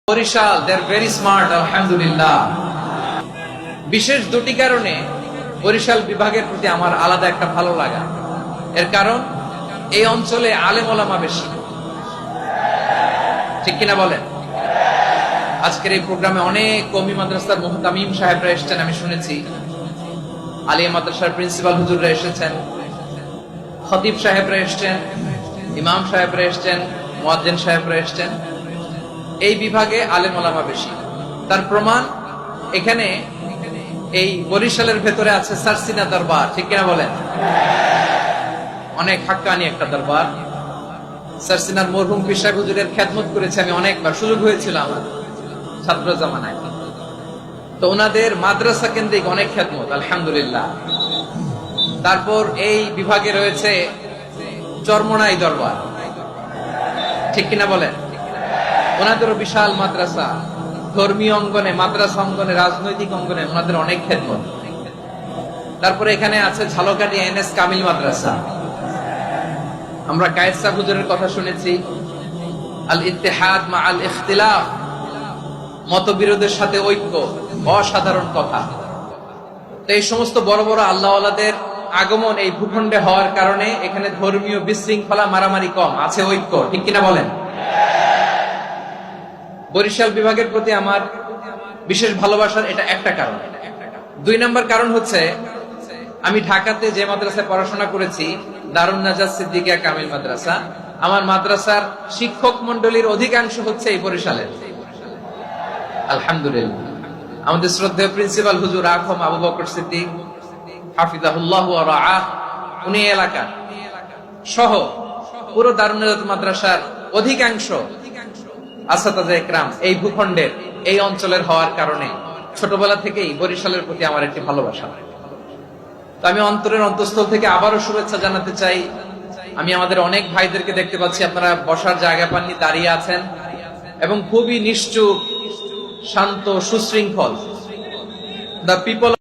Barishal, they are very smart, আলহামদুলিল্লাহ। বিশেষ দুটি কারণে বরিশাল বিভাগের প্রতি আমার আলাদা একটা ভালো লাগা। এর কারণ, এই অঞ্চলে আলেম ওলামা বেশি, ঠিক কিনা বলেন? আজকের এই প্রোগ্রামে অনেক কওমি মাদ্রাসার মুহতামিম সাহেবরা এসেছেন, আমি শুনেছি। আলিয়া মাদ্রাসার প্রিন্সিপাল হুজুররা এসেছেন, খতিব সাহেবরা এসেছেন, ইমাম সাহেবরা এসেছেন, মুয়াজ্জিন সাহেবরা এসেছেন। এই বিভাগে আলেম ওলামা বেশি। তার প্রমাণ, এখানে এই বরিশালের ভেতরে আছে সারসিনা দরবার, ঠিক কিনা বলেন? অনেক হাক্কানি একটা দরবার। সারসিনার মরহুম পীর সাহেব হুজুরের খেদমত করেছে আমি অনেকবার, সুযোগ হয়েছিল আমার ছাত্র জামানায়। তো ওনাদের মাদ্রাসা কেন্দ্রিক অনেক খেদমত, আলহামদুলিল্লাহ। তারপর এই বিভাগে রয়েছে চরমোনাই দরবার, ঠিক কিনা বলেন? ওনাদেরও বিশাল মাদ্রাসা, ধর্মীয় অঙ্গনে, মাদ্রাসা অঙ্গনে, রাজনৈতিক অঙ্গনে ওনাদের অনেক খেদমত। তারপরে এখানে আছে ঝালকাঠি এনএস কামিল মাদ্রাসা। আমরা কায়েদ সাহেব হুজুরের কথা শুনেছি, আল ইত্তেহাদ মা আল ইখতিলাফ, মতবিরোধের সাথে ঐক্য, অসাধারণ কথা। তো এই সমস্ত বড় বড় আল্লাহওয়ালাদের আগমন এই ভূখণ্ডে হওয়ার কারণে এখানে ধর্মীয় বিশৃঙ্খলা, মারামারি কম, আছে ঐক্য, ঠিক কিনা বলেন? বরিশাল বিভাগের প্রতি আমার বিশেষ ভালোবাসার এটা একটা কারণ। দুই নম্বর কারণ হচ্ছে, আমি ঢাকাতে যে মাদ্রাসায় পড়াশোনা করেছি, দারুন নাজাত সিদ্দিকিয়া কামিল মাদ্রাসা, আমার মাদ্রাসার শিক্ষক মন্ডলীর অধিকাংশ হচ্ছে এই বরিশালের, আলহামদুলিল্লাহ। আমাদের শ্রদ্ধেয় প্রিন্সিপাল হুজুর আখম আবু বকর সিদ্দিক হাফিজাহুল্লাহ ওয়া রাআহ, উনি এলাকা সহ পুরো দারুন নাজাত মাদ্রাসার অধিকাংশ আসাতাজে ইকরাম এই ভূখণ্ডের, এই অঞ্চলের হওয়ার কারণে ছোটবেলা থেকেই বরিশালের প্রতি আমার একটি ভালোবাসা। তো আমি অন্তরের অন্তঃস্থল থেকে আবারও শুভেচ্ছা জানাতে চাই। আমি আমাদের অনেক ভাইদেরকে দেখতে পাচ্ছি, আপনারা বসার জায়গা পাননি, দাঁড়িয়ে আছেন এবং খুবই নিশ্চুপ, শান্ত, সুশৃঙ্খল। The people